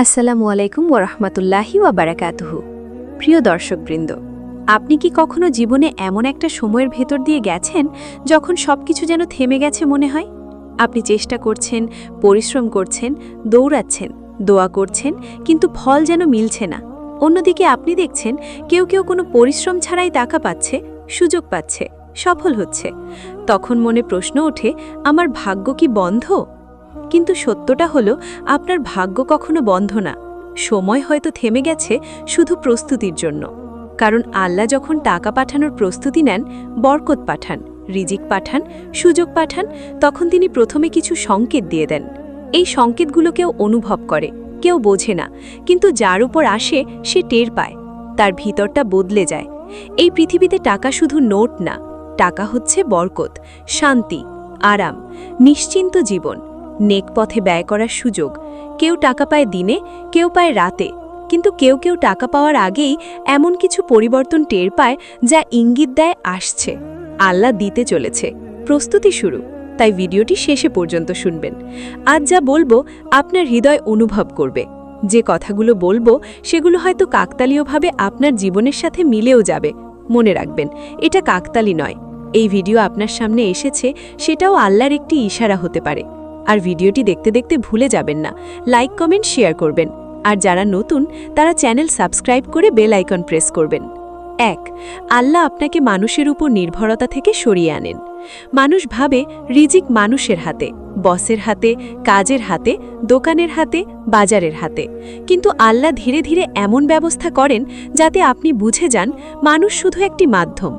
আসসালামু আলাইকুম ওরহমতুল্লাহি ওয়াবারাকাতুহু। প্রিয় দর্শকবৃন্দ, আপনি কি কখনো জীবনে এমন একটা সময়ের ভেতর দিয়ে গেছেন যখন সবকিছু যেন থেমে গেছে মনে হয়? আপনি চেষ্টা করছেন, পরিশ্রম করছেন, দৌড়াচ্ছেন, দোয়া করছেন, কিন্তু ফল যেন মিলছে না। অন্যদিকে আপনি দেখছেন কেউ কেউ কোনো পরিশ্রম ছাড়াই টাকা পাচ্ছে, সুযোগ পাচ্ছে, সফল হচ্ছে। তখন মনে প্রশ্ন ওঠে, আমার ভাগ্য কি বন্ধ? কিন্তু সত্যটা হলো, আপনার ভাগ্য কখনো বন্ধ না। সময় হয়তো থেমে গেছে শুধু প্রস্তুতির জন্য। কারণ আল্লাহ যখন টাকা পাঠানোর প্রস্তুতি নেন, বরকত পাঠান, রিজিক পাঠান, সুযোগ পাঠান, তখন তিনি প্রথমে কিছু সংকেত দিয়ে দেন। এই সংকেতগুলো কেউ অনুভব করে, কেউ বোঝে না, কিন্তু যার উপর আসে সে টের পায়, তার ভিতরটা বদলে যায়। এই পৃথিবীতে টাকা শুধু নোট না, টাকা হচ্ছে বরকত, শান্তি, আরাম, নিশ্চিন্ত জীবন, নেক পথে ব্যয় করার সুযোগ। কেউ টাকা পায় দিনে, কেউ পায় রাতে, কিন্তু কেউ কেউ টাকা পাওয়ার আগেই এমন কিছু পরিবর্তন টের পায় যা ইঙ্গিত দেয় আসছে, আল্লাহ দিতে চলেছে, প্রস্তুতি শুরু। তাই ভিডিওটি শেষে পর্যন্ত শুনবেন। আজ যা বলবো আপনার হৃদয় অনুভব করবে। যে কথাগুলো বলবো সেগুলো হয়তো কাকতালীয়ভাবে আপনার জীবনের সাথে মিলেও যাবে। মনে রাখবেন, এটা কাকতালি নয়। এই ভিডিও আপনার সামনে এসেছে, সেটাও আল্লাহর একটি ইশারা হতে পারে। আর ভিডিওটি দেখতে দেখতে ভুলে যাবেন না, লাইক, কমেন্ট, শেয়ার করবেন। আর যারা নতুন তারা চ্যানেল সাবস্ক্রাইব করে বেল আইকন প্রেস করবেন। 1. আল্লাহ আপনাকে মানুষের উপর নির্ভরতা থেকে সরিয়ে আনেন। মানুষ ভাবে রিজিক মানুষের হাতে, বসের হাতে, কাজের হাতে, দোকানের হাতে, বাজারের হাতে। কিন্তু আল্লাহ ধীরে ধীরে এমন ব্যবস্থা করেন যাতে আপনি বুঝে যান মানুষ শুধু একটি মাধ্যম,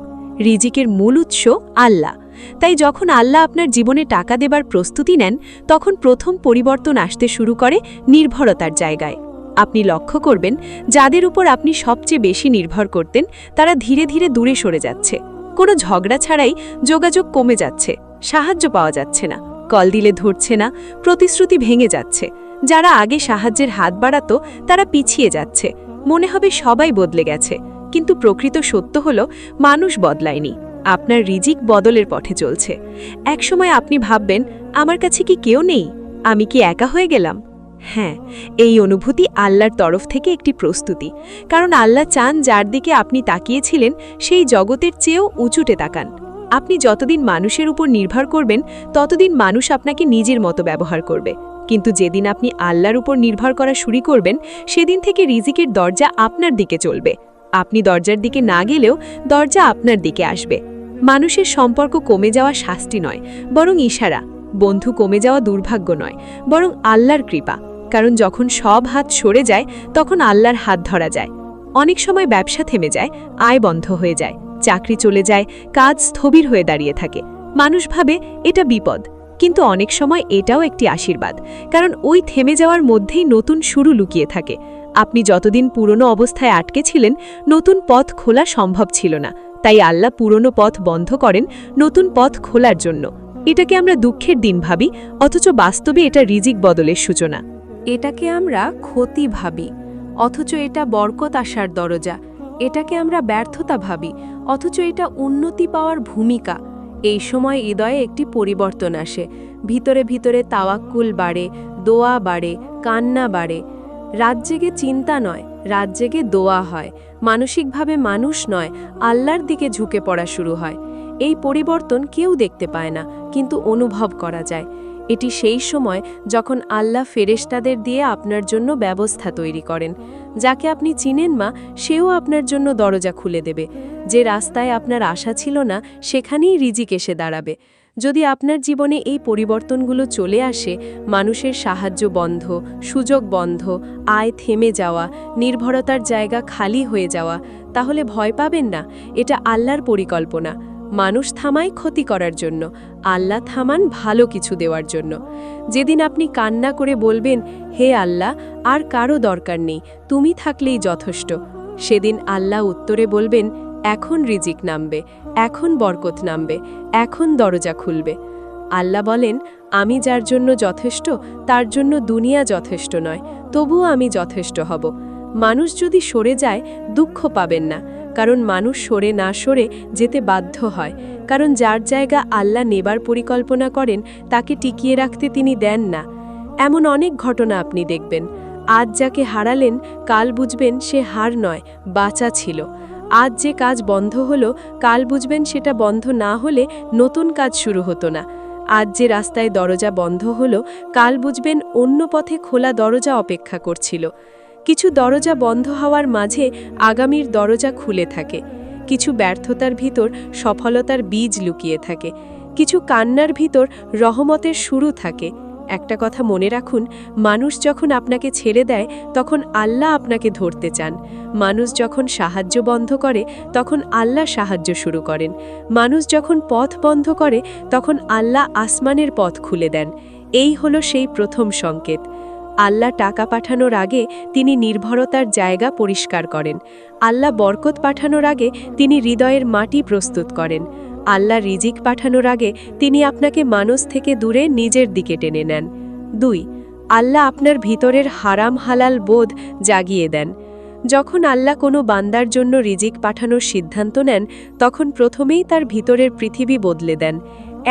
রিজিকের মূল উৎস আল্লাহ। তাই যখন আল্লাহ আপনার জীবনে টাকা দেবার প্রস্তুতি নেন, তখন প্রথম পরিবর্তন আসতে শুরু করে নির্ভরতার জায়গায়। আপনি লক্ষ্য করবেন, যাদের উপর আপনি সবচেয়ে বেশি নির্ভর করতেন তারা ধীরে ধীরে দূরে সরে যাচ্ছে। কোনো ঝগড়া ছাড়াই যোগাযোগ কমে যাচ্ছে, সাহায্য পাওয়া যাচ্ছে না, কল দিলে ধরছে না, প্রতিশ্রুতি ভেঙে যাচ্ছে। যারা আগে সাহায্যের হাত বাড়াতো তারা পিছিয়ে যাচ্ছে। মনে হবে সবাই বদলে গেছে, কিন্তু প্রকৃত সত্য হলো মানুষ বদলায়নি, আপনার রিজিক বদলের পথে চলছে। একসময় আপনি ভাববেন, আমার কাছে কি কেউ নেই, আমি কি একা হয়ে গেলাম? হ্যাঁ, এই অনুভূতি আল্লাহর তরফ থেকে একটি প্রস্তুতি। কারণ আল্লাহ চান যার দিকে আপনি তাকিয়েছিলেন সেই জগতের চেয়েও উঁচুতে তাকান। আপনি যতদিন মানুষের উপর নির্ভর করবেন ততদিন মানুষ আপনাকে নিজের মতো ব্যবহার করবে। কিন্তু যেদিন আপনি আল্লাহর উপর নির্ভর করা শুরু করবেন, সেদিন থেকে রিজিকের দরজা আপনার দিকে চলবে। আপনি দরজার দিকে না গেলেও দরজা আপনার দিকে আসবে। মানুষের সম্পর্ক কমে যাওয়া শাস্তি নয়, বরং ইশারা। বন্ধু কমে যাওয়া দুর্ভাগ্য নয়, বরং আল্লাহর কৃপা। কারণ যখন সব হাত সরে যায় তখন আল্লাহর হাত ধরা যায়। অনেক সময় ব্যবসা থেমে যায়, আয় বন্ধ হয়ে যায়, চাকরি চলে যায়, কাজ স্থবির হয়ে দাঁড়িয়ে থাকে। মানুষ ভাবে এটা বিপদ, কিন্তু অনেক সময় এটাও একটি আশীর্বাদ। কারণ ওই থেমে যাওয়ার মধ্যেই নতুন শুরু লুকিয়ে থাকে। আপনি যতদিন পুরনো অবস্থায় আটকে ছিলেন, নতুন পথ খোলা সম্ভব ছিল না। তাই আল্লাহ পুরনো পথ বন্ধ করেন নতুন পথ খোলার জন্য। এটাকে আমরা দুঃখের দিন ভাবি, অথচ বাস্তবে এটা রিজিক বদলের সূচনা। এটাকে আমরা ক্ষতি ভাবি, অথচ এটা বরকত আসার দরজা। এটাকে আমরা ব্যর্থতা ভাবি, অথচ এটা উন্নতি পাওয়ার ভূমিকা। এই সময় হৃদয়ে একটি পরিবর্তন আসে, ভিতরে ভিতরে তাওয়াক্কুল বাড়ে, দোয়া বাড়ে, কান্না বাড়ে। রাত জেগে চিন্তা নয়, রাত জেগে দোয়া হয়। মানসিকভাবে মানুষ নয়, আল্লাহর দিকে ঝুঁকে পড়া শুরু হয়। এই পরিবর্তন কেউ দেখতে পায় না, কিন্তু অনুভব করা যায়। এটি সেই সময় যখন আল্লাহ ফেরেশতাদের দিয়ে আপনার জন্য ব্যবস্থা তৈরি করেন। যাকে আপনি চিনেন না, সেও আপনার জন্য দরজা খুলে দেবে। যে রাস্তায় আপনার আশা ছিল না, সেখানেই রিজিক এসে দাঁড়াবে। যদি আপনার জীবনে এই পরিবর্তনগুলো চলে আসে, মানুষের সাহায্য বন্ধ, সুযোগ বন্ধ, আয় থেমে যাওয়া, নির্ভরতার জায়গা খালি হয়ে যাওয়া, তাহলে ভয় পাবেন না। এটা আল্লাহর পরিকল্পনা। মানুষ থামায় ক্ষতি করার জন্য, আল্লাহ থামান ভালো কিছু দেওয়ার জন্য। যেদিন আপনি কান্না করে বলবেন, হে আল্লাহ, আর কারো দরকার নেই, তুমি থাকলেই যথেষ্ট, সেদিন আল্লাহ উত্তরে বলবেন, এখন রিজিক নামবে, এখন বরকত নামবে, এখন দরজা খুলবে। আল্লাহ বলেন, আমি যার জন্য যথেষ্ট তার জন্য দুনিয়া যথেষ্ট নয়, তবুও আমি যথেষ্ট হব। মানুষ যদি সরে যায়, দুঃখ পাবেন না, কারণ মানুষ সরে না সরে যেতে বাধ্য হয়। কারণ যার জায়গা আল্লাহ নেবার পরিকল্পনা করেন তাকে টিকিয়ে রাখতে তিনি দেন না। এমন অনেক ঘটনা আপনি দেখবেন। আজ যাকে হারালেন কাল বুঝবেন সে হার নয়, বাঁচা ছিল। আজ যে কাজ বন্ধ হলো কাল বুঝবেন সেটা বন্ধ না হলে নতুন কাজ শুরু হতো না। আজ যে রাস্তায় দরজা বন্ধ হলো কাল বুঝবেন অন্য পথে খোলা দরজা অপেক্ষা করছিল। কিছু দরজা বন্ধ হওয়ার মাঝে আগামীর দরজা খুলে থাকে। কিছু ব্যর্থতার ভিতর সফলতার বীজ লুকিয়ে থাকে। কিছু কান্নার ভিতর রহমতের শুরু থাকে। একটা কথা মনে রাখুন, মানুষ যখন আপনাকে ছেড়ে দেয় তখন আল্লাহ আপনাকে ধরতে চান। মানুষ যখন সাহায্য বন্ধ করে তখন আল্লাহ সাহায্য শুরু করেন। মানুষ যখন পথ বন্ধ করে তখন আল্লাহ আসমানের পথ খুলে দেন। এই হলো সেই প্রথম সংকেত। আল্লাহ টাকা পাঠানোর আগে তিনি নির্ভরতার জায়গা পরিষ্কার করেন। আল্লাহ বরকত পাঠানোর আগে তিনি হৃদয়ের মাটি প্রস্তুত করেন। আল্লাহ রিজিক পাঠানোর আগে তিনি আপনাকে মানুষ থেকে দূরে নিজের দিকে টেনে নেন। 2. আল্লাহ আপনার ভিতরের হারাম হালাল বোধ জাগিয়ে দেন। যখন আল্লাহ কোনো বান্দার জন্য রিজিক পাঠানোর সিদ্ধান্ত নেন তখন প্রথমেই তার ভিতরের পৃথিবী বদলে দেন।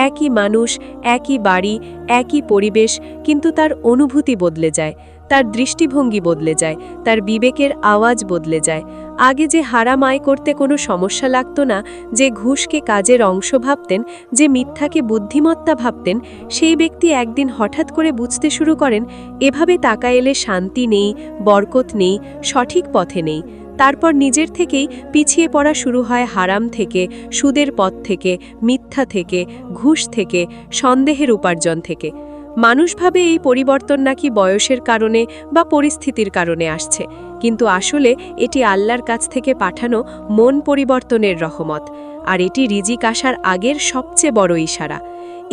একই মানুষ, একই বাড়ি, একই পরিবেশ, কিন্তু তার অনুভূতি বদলে যায়, তার দৃষ্টিভঙ্গি বদলে যায়, তার বিবেকের আওয়াজ বদলে যায়। আগে যে হারাম আয় করতে কোনো সমস্যা লাগত না, যে ঘুষকে কাজের অংশ ভাবতেন, যে মিথ্যাকে বুদ্ধিমত্তা ভাবতেন, সেই ব্যক্তি একদিন হঠাৎ করে বুঝতে শুরু করেন এভাবে টাকা এলে শান্তি নেই, বরকত নেই, সঠিক পথে নেই। তারপর নিজের থেকেই পিছিয়ে পড়া শুরু হয় হারাম থেকে, সুদের পথ থেকে, মিথ্যা থেকে, ঘুষ থেকে, সন্দেহের উপার্জন থেকে। মানুষ ভাবে এই পরিবর্তন নাকি বয়সের কারণে বা পরিস্থিতির কারণে আসছে, কিন্তু আসলে এটি আল্লাহর কাছ থেকে পাঠানো মন পরিবর্তনের রহমত। আর এটি রিজিক আসার আগের সবচেয়ে বড় ইশারা।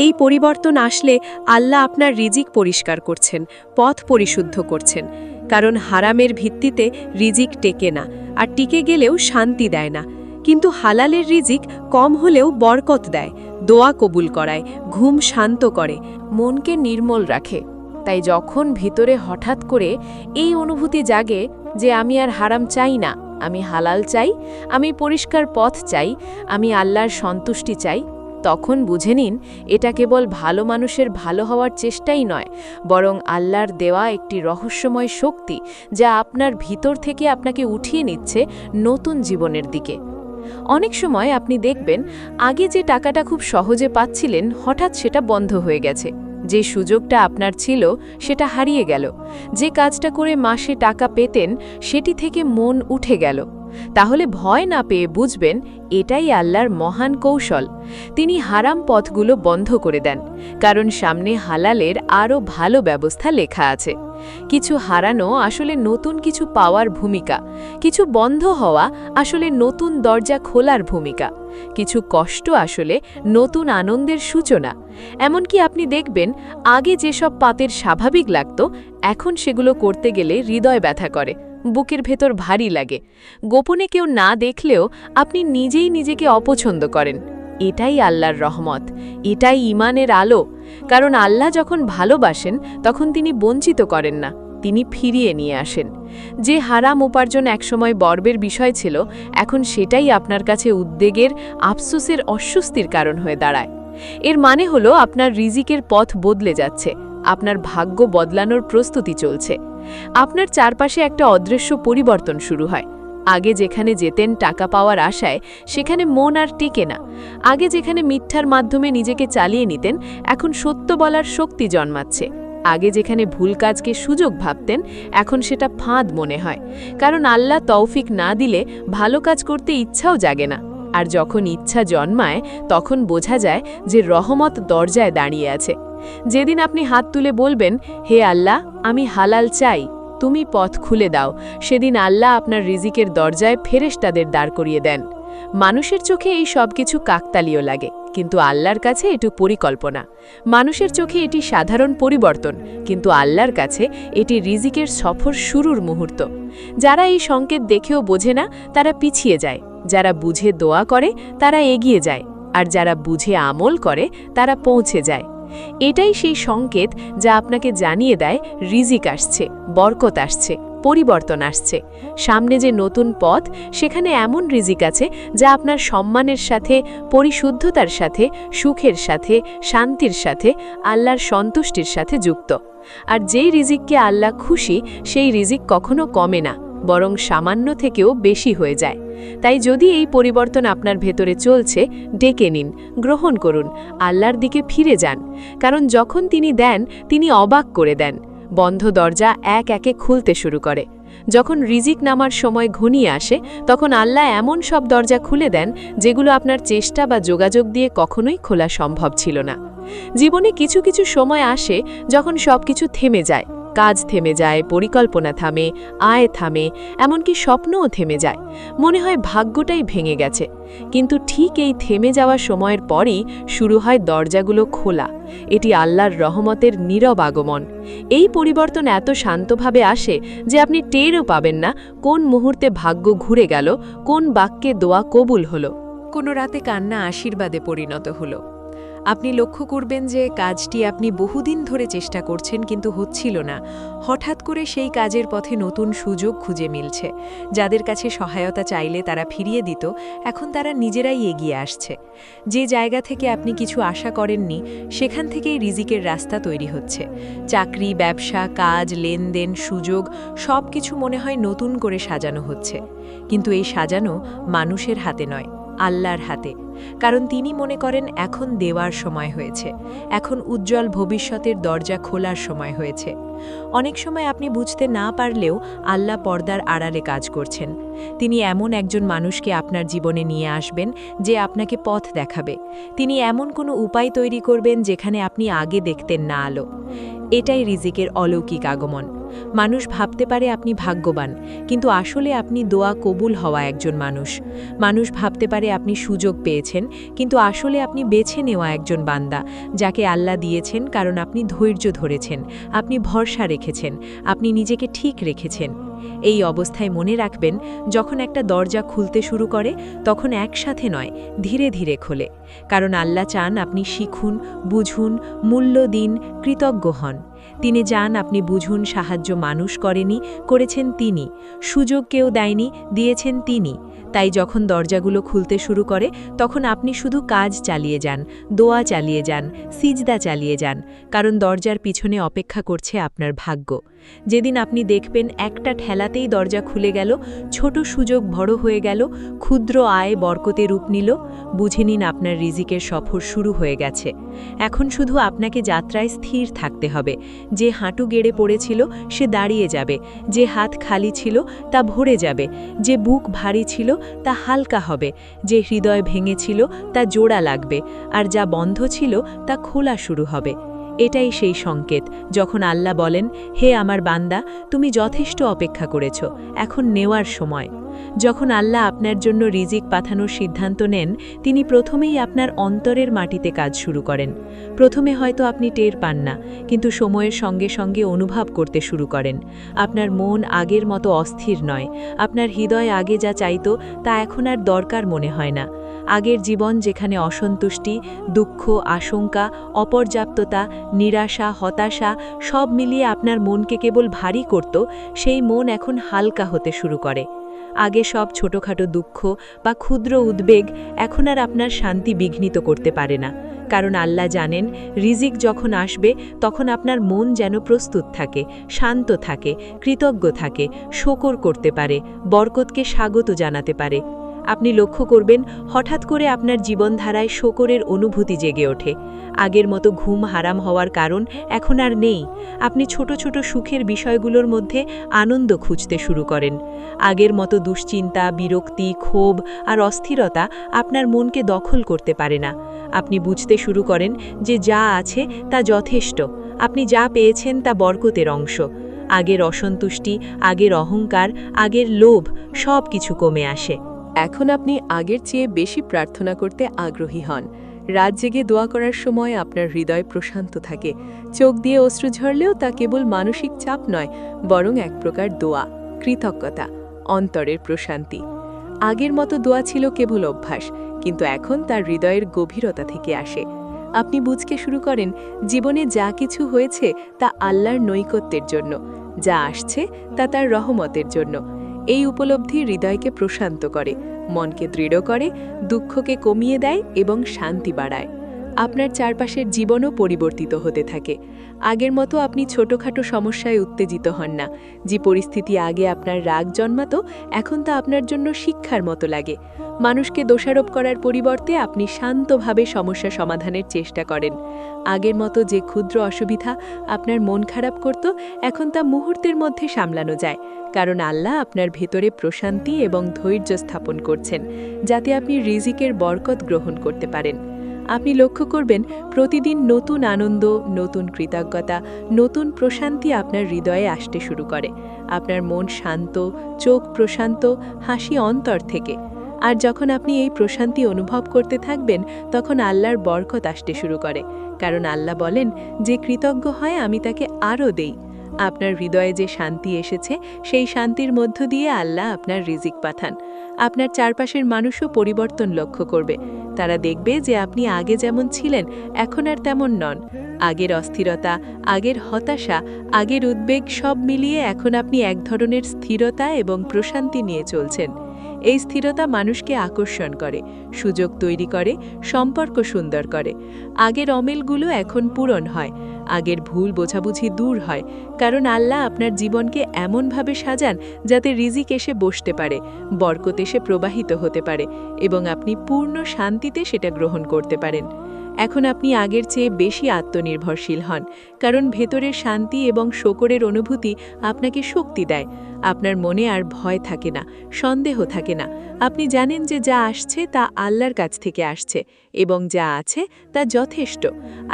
এই পরিবর্তন আসলে আল্লাহ আপনার রিজিক পরিষ্কার করছেন, পথ পরিশুদ্ধ করছেন। কারণ হারামের ভিত্তিতে রিজিক টেকে না, আর টিকে গেলেও শান্তি দেয় না। কিন্তু হালালের রিজিক কম হলেও বরকত দেয়, দোয়া কবুল করায়, ঘুম শান্ত করে, মনকে নির্মল রাখে। তাই যখন ভিতরে হঠাৎ করে এই অনুভূতি জাগে যে আমি আর হারাম চাই না, আমি হালাল চাই, আমি পরিষ্কার পথ চাই, আমি আল্লাহর সন্তুষ্টি চাই, তখন বুঝে নিন এটা কেবল ভালো মানুষের ভালো হওয়ার চেষ্টাই নয়, বরং আল্লাহর দেওয়া একটি রহস্যময় শক্তি যা আপনার ভিতর থেকে আপনাকে উঠিয়ে নিচ্ছে নতুন জীবনের দিকে। অনেক সময় আপনি দেখবেন আগে যে টাকাটা খুব সহজে পাচ্ছিলেন হঠাৎ সেটা বন্ধ হয়ে গেছে। যে সুযোগটা আপনার ছিল সেটা হারিয়ে গেল। যে কাজটা করে মাসে টাকা পেতেন সেটি থেকে মন উঠে গেল। তাহলে ভয় না পেয়ে বুঝবেন এটাই আল্লাহর মহান কৌশল। তিনি হারাম পথগুলো বন্ধ করে দেন, কারণ সামনে হালালের আরও ভালো ব্যবস্থা লেখা আছে। কিছু হারানো আসলে নতুন কিছু পাওয়ার ভূমিকা, কিছু বন্ধ হওয়া আসলে নতুন দরজা খোলার ভূমিকা, কিছু কষ্ট আসলে নতুন আনন্দের সূচনা। এমনকি আপনি দেখবেন আগে যেসব পাতের স্বাভাবিক লাগত এখন সেগুলো করতে গেলে হৃদয় ব্যথা করে, বুকের ভেতর ভারী লাগে। গোপনে কেউ না দেখলেও আপনি নিজেই নিজেকে অপছন্দ করেন। এটাই আল্লাহর রহমত, এটাই ঈমানের আলো। কারণ আল্লাহ যখন ভালোবাসেন তখন তিনি বঞ্চিত করেন না, তিনি ফিরিয়ে নিয়ে আসেন। যে হারাম উপার্জন একসময় গর্বের বিষয় ছিল, এখন সেটাই আপনার কাছে উদ্বেগের, আফসোসের, অস্বস্তির কারণ হয়ে দাঁড়ায়। এর মানে হলো আপনার রিজিকের পথ বদলে যাচ্ছে, আপনার ভাগ্য বদলানোর প্রস্তুতি চলছে। আপনার চারপাশে একটা অদৃশ্য পরিবর্তন শুরু হয়। আগে যেখানে যেতেন টাকা পাওয়ার আশায়, সেখানে মন আর টিকে না। আগে যেখানে মিথ্যার মাধ্যমে নিজেকে চালিয়ে নিতেন, এখন সত্য বলার শক্তি জন্মাচ্ছে। আগে যেখানে ভুল কাজকে সুযোগ ভাবতেন, এখন সেটা ফাঁদ মনে হয়। কারণ আল্লাহ তৌফিক না দিলে ভালো কাজ করতে ইচ্ছাও জাগে না। আর যখন ইচ্ছা জন্মায় তখন বোঝা যায় যে রহমত দরজায় দাঁড়িয়ে আছে। যেদিন আপনি হাত তুলে বলবেন, হে আল্লাহ, আমি হালাল চাই, তুমি পথ খুলে দাও, সেদিন আল্লাহ আপনার রিজিকের দরজায় ফেরেশতাদের দাঁড় করিয়ে দেন। মানুষের চোখে এই সব কিছু কাকতালীয় লাগে, কিন্তু আল্লাহর কাছে এটি পরিকল্পনা। মানুষের চোখে এটি সাধারণ পরিবর্তন, কিন্তু আল্লাহর কাছে এটি রিজিকের সফর শুরুর মুহূর্ত। যারা এই সংকেত দেখেও বোঝে না তারা পিছিয়ে যায়, যারা বুঝে দোয়া করে তারা এগিয়ে যায়, আর যারা বুঝে আমল করে তারা পৌঁছে যায়। এটাই সেই সংকেত যা আপনাকে জানিয়ে দেয় রিজিক আসছে, বরকত আসছে, পরিবর্তন আসছে। সামনে যে নতুন পথ, সেখানে এমন রিজিক আছে যা আপনার সম্মানের সাথে, পরিশুদ্ধতার সাথে, সুখের সাথে, শান্তির সাথে, আল্লাহর সন্তুষ্টির সাথে যুক্ত। আর যেই রিজিককে আল্লাহ খুশি, সেই রিজিক কখনো কমে না, বরং সামান্য থেকেও বেশি হয়ে যায়। তাই যদি এই পরিবর্তন আপনার ভেতরে চলছে, ডেকে নিন, গ্রহণ করুন, আল্লাহর দিকে ফিরে যান। কারণ যখন তিনি দেন, তিনি অবাক করে দেন। বন্ধ দরজা এক একে খুলতে শুরু করে। যখন রিজিক নামার সময় ঘনিয়ে আসে, তখন আল্লাহ এমন সব দরজা খুলে দেন যেগুলো আপনার চেষ্টা বা যোগাযোগ দিয়ে কখনোই খোলা সম্ভব ছিল না। জীবনে কিছু কিছু সময় আসে যখন সবকিছু থেমে যায়, কাজ থেমে যায়, পরিকল্পনা থামে, আয় থামে, এমনকি স্বপ্নও থেমে যায়। মনে হয় ভাগ্যটাই ভেঙে গেছে। কিন্তু ঠিক এই থেমে যাওয়া সময়ের পরই শুরু হয় দরজাগুলো খোলা। এটি আল্লাহর রহমতের নীরব আগমন। এই পরিবর্তন এত শান্তভাবে আসে যে আপনি টেরও পাবেন না কোন মুহূর্তে ভাগ্য ঘুরে গেল, কোন বাক্যে দোয়া কবুল হলো। কোনো রাতে কান্না আশীর্বাদে পরিণত হলো। আপনি লক্ষ্য করবেন যে কাজটি আপনি বহুদিন ধরে চেষ্টা করছেন কিন্তু হচ্ছিল না। হঠাৎ করে সেই কাজের পথে নতুন সুযোগ খুঁজে মিলছে। যাদের কাছে সহায়তা চাইলে তারা ফিরিয়ে দিত, এখন তারা নিজেরাই এগিয়ে আসছে। যে জায়গা থেকে আপনি কিছু আশা করেননি, সেখান থেকেই রিজিকের রাস্তা তৈরি হচ্ছে। চাকরি, ব্যবসা, কাজ, লেনদেন, সুযোগ সব কিছু মনে হয় নতুন করে সাজানো হচ্ছে। কিন্তু এই সাজানো মানুষের হাতে নয়, আল্লাহর হাতে। কারণ তিনি মনে করেন এখন দেওয়ার সময় হয়েছে, এখন উজ্জ্বল ভবিষ্যতের দরজা খোলার সময় হয়েছে। অনেক সময় আপনি বুঝতে না পারলেও আল্লাহ পর্দার আড়ালে কাজ করছেন। তিনি এমন একজন মানুষকে আপনার জীবনে নিয়ে আসবেন যে আপনাকে পথ দেখাবে। তিনি এমন কোনো উপায় তৈরি করবেন যেখানে আপনি আগে দেখতেন না আলো। এটাই রিজিকের অলৌকিক আগমন। মানুষ ভাবতে পারে আপনি ভাগ্যবান, কিন্তু আসলে আপনি দোয়া কবুল হওয়া একজন মানুষ। মানুষ ভাবতে পারে আপনি সুযোগ পেয়েছেন, কিন্তু আসলে আপনি বেছে নেওয়া একজন বান্দা, যাকে আল্লাহ দিয়েছেন কারণ আপনি ধৈর্য ধরেছেন, আপনি ভরসা রেখেছেন, আপনি নিজেকে ঠিক রেখেছেন। এই অবস্থায় মনে রাখবেন, যখন একটা দরজা খুলতে শুরু করে, তখন একসাথে নয়, ধীরে ধীরে খোলে। কারণ আল্লাহ চান আপনি শিখুন, বুঝুন, মূল্য দিন, কৃতজ্ঞ হন। তিনি চান আপনি বুঝুন সাহায্য মানুষ করেছেন তিনি, সুযোগ কেউ দেয়নি, দিয়েছেন তিনি। তাই যখন দরজাগুলো খুলতে শুরু করে, তখন আপনি শুধু কাজ চালিয়ে যান, দোয়া চালিয়ে যান, সিজদা চালিয়ে যান। কারণ দরজার পিছনে অপেক্ষা করছে আপনার ভাগ্য। যেদিন আপনি দেখবেন একটা ঠেলাতেই দরজা খুলে গেল, ছোট সুযোগ বড় হয়ে গেল, ক্ষুদ্র আয় বরকতে রূপ নিল, বুঝে নিন আপনার রিজিকের সফর শুরু হয়ে গেছে। এখন শুধু আপনাকে যাত্রায় স্থির থাকতে হবে। যে হাঁটু গেড়ে পড়েছিল সে দাঁড়িয়ে যাবে, যে হাত খালি ছিল তা ভরে যাবে, যে বুক ভারী ছিল তা হালকা হবে, যে হৃদয় ভেঙেছিল তা জোড়া লাগবে, আর যা বন্ধ ছিল তা খোলা শুরু হবে। এটাই সেই সংকেত যখন আল্লাহ বলেন, হে আমার বান্দা, তুমি যথেষ্ট অপেক্ষা করেছ, এখন নেওয়ার সময়। যখন আল্লাহ আপনার জন্য রিজিক পাঠানোর সিদ্ধান্ত নেন, তিনি প্রথমেই আপনার অন্তরের মাটিতে কাজ শুরু করেন। প্রথমে হয়তো আপনি টের পান না, কিন্তু সময়ের সঙ্গে সঙ্গে অনুভব করতে শুরু করেন। আপনার মন আগের মতো অস্থির নয়, আপনার হৃদয় আগে যা চাইতো তা এখন আর দরকার মনে হয় না। আগের জীবন যেখানে অসন্তুষ্টি, দুঃখ, আশঙ্কা, অপর্যাপ্ততা, নিরাশা, হতাশা সব মিলিয়ে আপনার মনকে কেবল ভারী করত, সেই মন এখন হালকা হতে শুরু করে। আগে সব ছোটখাটো দুঃখ বা ক্ষুদ্র উদ্বেগ এখন আর আপনার শান্তি বিঘ্নিত করতে পারে না। কারণ আল্লাহ জানেন, রিজিক যখন আসবে তখন আপনার মন যেন প্রস্তুত থাকে, শান্ত থাকে, কৃতজ্ঞ থাকে, শকর করতে পারে, বরকতকে স্বাগত জানাতে পারে। আপনি লক্ষ্য করবেন, হঠাৎ করে আপনার জীবনধারায় শকরের অনুভূতি জেগে ওঠে। আগের মতো ঘুম হারাম হওয়ার কারণ এখন আর নেই। আপনি ছোট ছোট সুখের বিষয়গুলোর মধ্যে আনন্দ খুঁজতে শুরু করেন। আগের মতো দুশ্চিন্তা, বিরক্তি, ক্ষোভ আর অস্থিরতা আপনার মনকে দখল করতে পারে না। আপনি বুঝতে শুরু করেন যে যা আছে তা যথেষ্ট, আপনি যা পেয়েছেন তা বরকতের অংশ। আগের অসন্তুষ্টি, আগের অহংকার, আগের লোভ সব কিছু কমে আসে। এখন আপনি আগের চেয়ে বেশি প্রার্থনা করতে আগ্রহী হন। রাত জেগে দোয়া করার সময় আপনার হৃদয় প্রশান্ত থাকে। চোখ দিয়ে অশ্রু ঝরলেও তা কেবল মানসিক চাপ নয়, বরং এক প্রকার দোয়া, কৃতজ্ঞতা, অন্তরের প্রশান্তি। আগের মতো দোয়া ছিল কেবল অভ্যাস, কিন্তু এখন তার হৃদয়ের গভীরতা থেকে আসে। আপনি বুঝতে শুরু করেন, জীবনে যা কিছু হয়েছে তা আল্লাহর নৈকত্যের জন্য। যা আসছে তা তার রহমতের জন্য। এই উপলব্ধি হৃদয়কে প্রশান্ত করে, মনকে দৃঢ় করে, দুঃখকে কমিয়ে দেয় এবং শান্তি বাড়ায়। আপনার চারপাশের জীবনও পরিবর্তিত হতে থাকে। আগের মতো আপনি ছোটখাটো সমস্যায় উত্তেজিত হন না। যে পরিস্থিতি আগে আপনার রাগ জন্মাতো, এখন তা আপনার জন্য শিক্ষার মতো লাগে। মানুষকে দোষারোপ করার পরিবর্তে আপনি শান্তভাবে সমস্যা সমাধানের চেষ্টা করেন। আগের মতো যে ক্ষুদ্র অসুবিধা আপনার মন খারাপ করত, এখন তা মুহূর্তের মধ্যে সামলানো যায়, কারণ আল্লাহ আপনার ভেতরে প্রশান্তি এবং ধৈর্য স্থাপন করছেন, যাতে আপনি রিজিকের বরকত গ্রহণ করতে পারেন। আপনি লক্ষ্য করবেন প্রতিদিন নতুন আনন্দ, নতুন কৃতজ্ঞতা, নতুন প্রশান্তি আপনার হৃদয়ে আসতে শুরু করে। আপনার মন শান্ত, চোখ প্রশান্ত, হাসি অন্তর থেকে। আর যখন আপনি এই প্রশান্তি অনুভব করতে থাকবেন, তখন আল্লাহর বরকত আসতে শুরু করে, কারণ আল্লাহ বলেন, যে কৃতজ্ঞ হয় আমি তাকে আরও দেই। আপনার হৃদয়ে যে শান্তি এসেছে, সেই শান্তির মধ্য দিয়ে আল্লাহ আপনার রিজিক পাঠান। আপনার চারপাশের মানুষও পরিবর্তন লক্ষ্য করবে। তারা দেখবে যে আপনি আগে যেমন ছিলেন, এখন আর তেমন নন। আগের অস্থিরতা, আগের হতাশা, আগের উদ্বেগ সব মিলিয়ে এখন আপনি এক ধরনের স্থিরতা এবং প্রশান্তি নিয়ে চলছেন। এই স্থিরতা মানুষকে আকর্ষণ করে, সুযোগ তৈরি করে, সম্পর্ক সুন্দর করে। আগের অমিলগুলো এখন পূরণ হয়, আগের ভুল বোঝাবুঝি দূর হয়, কারণ আল্লাহ আপনার জীবনকে এমনভাবে সাজান যাতে রিজিক এসে বসতে পারে, বরকত এসে প্রবাহিত হতে পারে এবং আপনি পূর্ণ শান্তিতে সেটা গ্রহণ করতে পারেন। এখন আপনি আগের চেয়ে বেশি আত্মনির্ভরশীল হন, কারণ ভেতরের শান্তি এবং শকরের অনুভূতি আপনাকে শক্তি দেয়। আপনার মনে আর ভয় থাকে না, সন্দেহ থাকে না। আপনি জানেন যে যা আসছে তা আল্লাহর কাছ থেকে আসছে এবং যা আছে তা যথেষ্ট।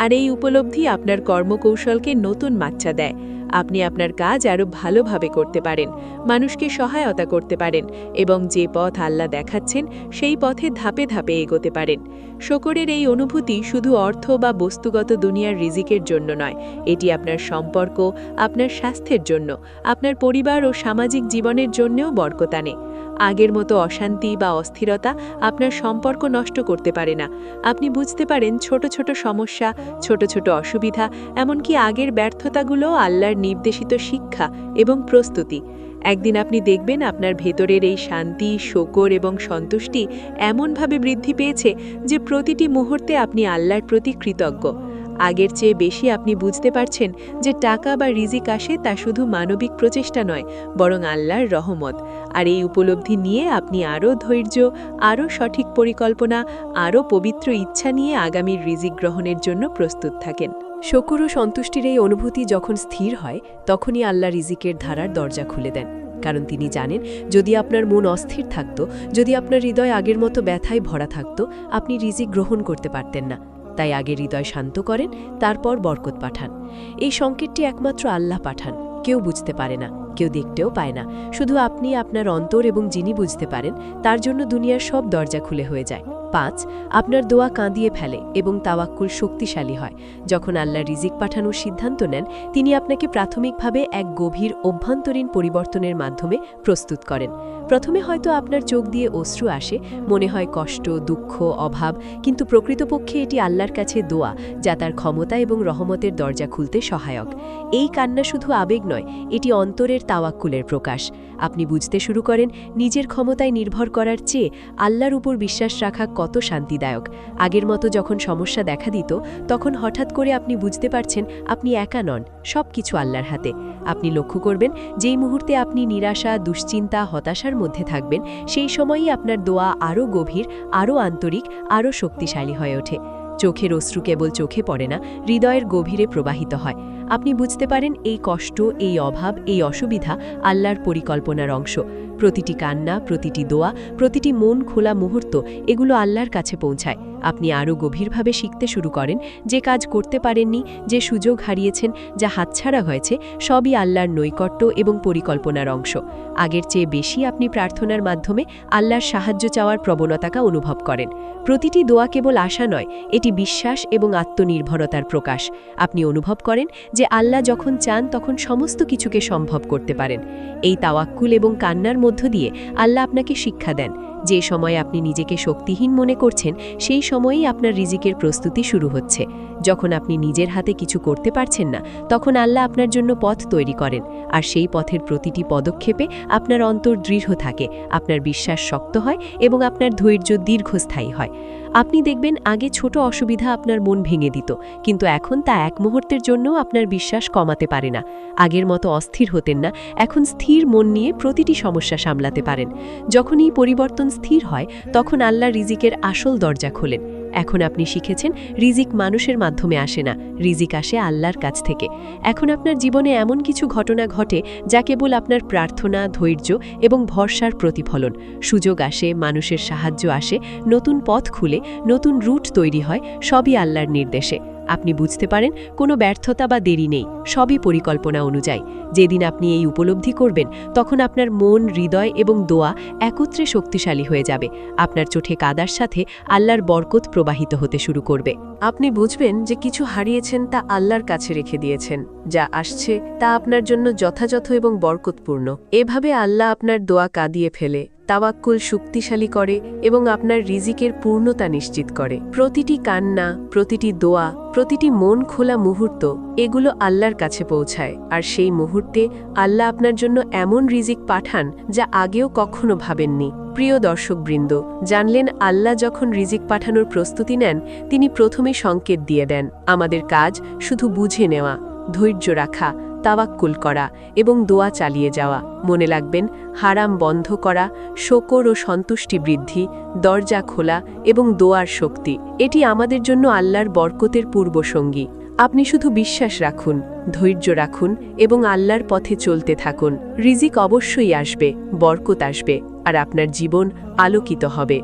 আর এই উপলব্ধি আপনার কর্মকৌশলকে নতুন মাত্রা দেয়। আপনি আপনার কাজ আরও ভালোভাবে করতে পারেন, মানুষকে সহায়তা করতে পারেন এবং যে পথ আল্লাহ দেখাচ্ছেন সেই পথে ধাপে ধাপে এগোতে পারেন। শকরের এই অনুভূতি শুধু অর্থ বা বস্তুগত দুনিয়ার রিজিকের জন্য নয়, এটি আপনার সম্পর্ক, আপনার স্বাস্থ্যের জন্য, আপনার পরিবার ও সামাজিক জীবনের জন্যও বরকত আনে। আগের মতো অশান্তি বা অস্থিরতা আপনার সম্পর্ক নষ্ট করতে পারে না। আপনি বুঝতে পারেন ছোট ছোট সমস্যা, ছোট ছোট অসুবিধা, এমনকি আগের ব্যর্থতাগুলো আল্লাহর নির্দেশিত শিক্ষা এবং প্রস্তুতি। একদিন আপনি দেখবেন আপনার ভেতরের এই শান্তি, শকর এবং সন্তুষ্টি এমনভাবে বৃদ্ধি পেয়েছে যে প্রতিটি মুহূর্তে আপনি আল্লাহর প্রতি কৃতজ্ঞ। আগের চেয়ে বেশি আপনি বুঝতে পারছেন যে টাকা বা রিজিক আসে তা শুধু মানবিক প্রচেষ্টা নয়, বরং আল্লাহর রহমত। আর এই উপলব্ধি নিয়ে আপনি আরও ধৈর্য, আরও সঠিক পরিকল্পনা, আরও পবিত্র ইচ্ছা নিয়ে আগামীর রিজিক গ্রহণের জন্য প্রস্তুত থাকেন। শকর ও সন্তুষ্টির এই অনুভূতি যখন স্থির হয়, তখনই আল্লাহ রিজিকের ধারার দরজা খুলে দেন, কারণ তিনি জানেন যদি আপনার মন অস্থির থাকত, যদি আপনার হৃদয় আগের মতো ব্যথায় ভরা থাকত, আপনি রিজিক গ্রহণ করতে পারতেন না। তাই আগে হৃদয় শান্ত করেন, তারপর বরকত পাঠান। এই সংকেতটি একমাত্র আল্লাহ পাঠান, কেউ বুঝতে পারে না, কেউ দেখতেও পায় না। শুধু আপনি, আপনার অন্তর এবং যিনি বুঝতে পারেন, তার জন্য দুনিয়ার সব দরজা খুলে হয়ে যায়। 5. আপনার দোয়া কাঁদিয়ে ফেলে এবং তাওয়াক্কুল শক্তিশালী হয়। যখন আল্লাহ রিজিক পাঠানোর সিদ্ধান্ত নেন, তিনি আপনাকে প্রাথমিকভাবে এক গভীর অভ্যন্তরীণ পরিবর্তনের মাধ্যমে প্রস্তুত করেন। প্রথমে হয়তো আপনার চোখ দিয়ে অশ্রু আসে, মনে হয় কষ্ট, দুঃখ, অভাব, কিন্তু প্রকৃতপক্ষে এটি আল্লাহর কাছে দোয়া, যা তার ক্ষমতা এবং রহমতের দরজা খুলতে সহায়ক। এই কান্না শুধু আবেগ নয়, এটি অন্তরের তাওয়াক্কুলের প্রকাশ। আপনি বুঝতে শুরু করেন নিজের ক্ষমতায় নির্ভর করার চেয়ে আল্লাহর উপর বিশ্বাস রাখা কত শান্তিদায়ক। আগের মতো যখন সমস্যা দেখা দিত, তখন হঠাৎ করে আপনি বুঝতে পারছেন আপনি একা নন, সব কিছু আল্লাহর হাতে। আপনি লক্ষ্য করবেন যেই মুহূর্তে আপনি নিরাশা, দুশ্চিন্তা, হতাশার মধ্যে থাকবেন, সেই সময়ই আপনার দোয়া আরও গভীর, আরও আন্তরিক, আরও শক্তিশালী হয়ে ওঠে। চোখের অশ্রু কেবল চোখে পড়ে না, হৃদয়ের গভীরে প্রবাহিত হয়। আপনি বুঝতে পারেন এই কষ্ট, এই অভাব, এই অসুবিধা আল্লাহর পরিকল্পনার অংশ। প্রতিটি কান্না, প্রতিটি দোয়া, প্রতিটি মন খোলা মুহূর্ত, এগুলো আল্লাহর কাছে পৌঁছায়। আপনি আরও গভীরভাবে শিখতে শুরু করেন যে কাজ করতে পারেননি, যে সুযোগ হারিয়েছেন, যা হাতছাড়া হয়েছে, সবই আল্লাহর নৈকট্য এবং পরিকল্পনার অংশ। আগের চেয়ে বেশি আপনি প্রার্থনার মাধ্যমে আল্লাহর সাহায্য চাওয়ার প্রবণতাকে অনুভব করেন। প্রতিটি দোয়া কেবল আশা নয়, এটি বিশ্বাস এবং আত্মনির্ভরতার প্রকাশ। আপনি অনুভব করেন যে আল্লাহ যখন চান তখন সমস্ত কিছুকে সম্ভব করতে পারেন। এই তাওয়াক্কুল এবং কান্নার মধ্য দিয়ে আল্লাহ আপনাকে শিক্ষা দেন যে সময় আপনি নিজেকে শক্তিহীন মনে করছেন সেই সময়েই আপনার রিজিকের প্রস্তুতি শুরু হচ্ছে। যখন আপনি নিজের হাতে কিছু করতে পারছেন না, তখন আল্লাহ আপনার জন্য পথ তৈরি করেন, আর সেই পথের প্রতিটি পদক্ষেপে আপনার অন্তর দৃঢ় থাকে, আপনার বিশ্বাস শক্ত হয় এবং আপনার ধৈর্য দীর্ঘস্থায়ী হয়। আপনি দেখবেন আগে ছোট অসুবিধা আপনার মন ভেঙে দিত, কিন্তু এখন তা এক মুহূর্তের জন্যও আপনার বিশ্বাস কমাতে পারে না। আগের মতো অস্থির হতেন না, এখন স্থির মন নিয়ে প্রতিটি সমস্যা সামলাতে পারেন। যখন এই পরিবর্তন স্থির হয়, তখন আল্লাহ রিজিকের আসল দরজা খোলেন। এখন আপনি শিখেছেন রিজিক মানুষের মাধ্যমে আসে না, রিজিক আসে আল্লাহর কাছ থেকে। এখন আপনার জীবনে এমন কিছু ঘটনা ঘটে যা কেবল আপনার প্রার্থনা, ধৈর্য এবং ভরসার প্রতিফলন। সুযোগ আসে, মানুষের সাহায্য আসে, নতুন পথ খুলে, নতুন রুট তৈরি হয়, সবই আল্লাহর নির্দেশে। আপনি বুঝতে পারেন কোনো ব্যর্থতা বা দেরি নেই, সবই পরিকল্পনা অনুযায়ী। যেদিন আপনি এই উপলব্ধি করবেন, তখন আপনার মন, হৃদয় এবং দোয়া একত্রে শক্তিশালী হয়ে যাবে। আপনার চোখে কাদার সাথে আল্লাহর বরকত প্রবাহিত হতে শুরু করবে। আপনি বুঝবেন যে কিছু হারিয়েছেন তা আল্লাহর কাছে রেখে দিয়েছেন, যা আসছে তা আপনার জন্য যথাযথ এবং বরকতপূর্ণ। এভাবে আল্লাহ আপনার দোয়া কাঁদিয়ে ফেলে, তাওয়াক্কুল শক্তিশালী করে এবং আপনার রিজিকের পূর্ণতা নিশ্চিত করে। প্রতিটি কান্না, প্রতিটি দোয়া, প্রতিটি মন খোলা মুহূর্ত, এগুলো আল্লাহর কাছে পৌঁছায়, আর সেই মুহূর্তে আল্লাহ আপনার জন্য এমন রিজিক পাঠান যা আগেও কখনো ভাবেননি। প্রিয় দর্শকবৃন্দ, জানলেন আল্লাহ যখন রিজিক পাঠানোর প্রস্তুতি নেন, তিনি প্রথমে সংকেত দিয়ে দেন। আমাদের কাজ শুধু বুঝে নেওয়া, ধৈর্য রাখা, তাওয়াক্কুল করা এবং দোয়া চালিয়ে যাওয়া। মনে রাখবেন, হারাম বন্ধ করা, শকর ও সন্তুষ্টি বৃদ্ধি, দরজা খোলা এবং দোয়ার শক্তি, এটি আমাদের জন্য আল্লাহর বরকতের পূর্বসঙ্গী। আপনি শুধু বিশ্বাস রাখুন, ধৈর্য রাখুন এবং আল্লাহর পথে চলতে থাকুন। রিজিক অবশ্যই আসবে, বরকত আসবে, আর আপনার জীবন আলোকিত হবে।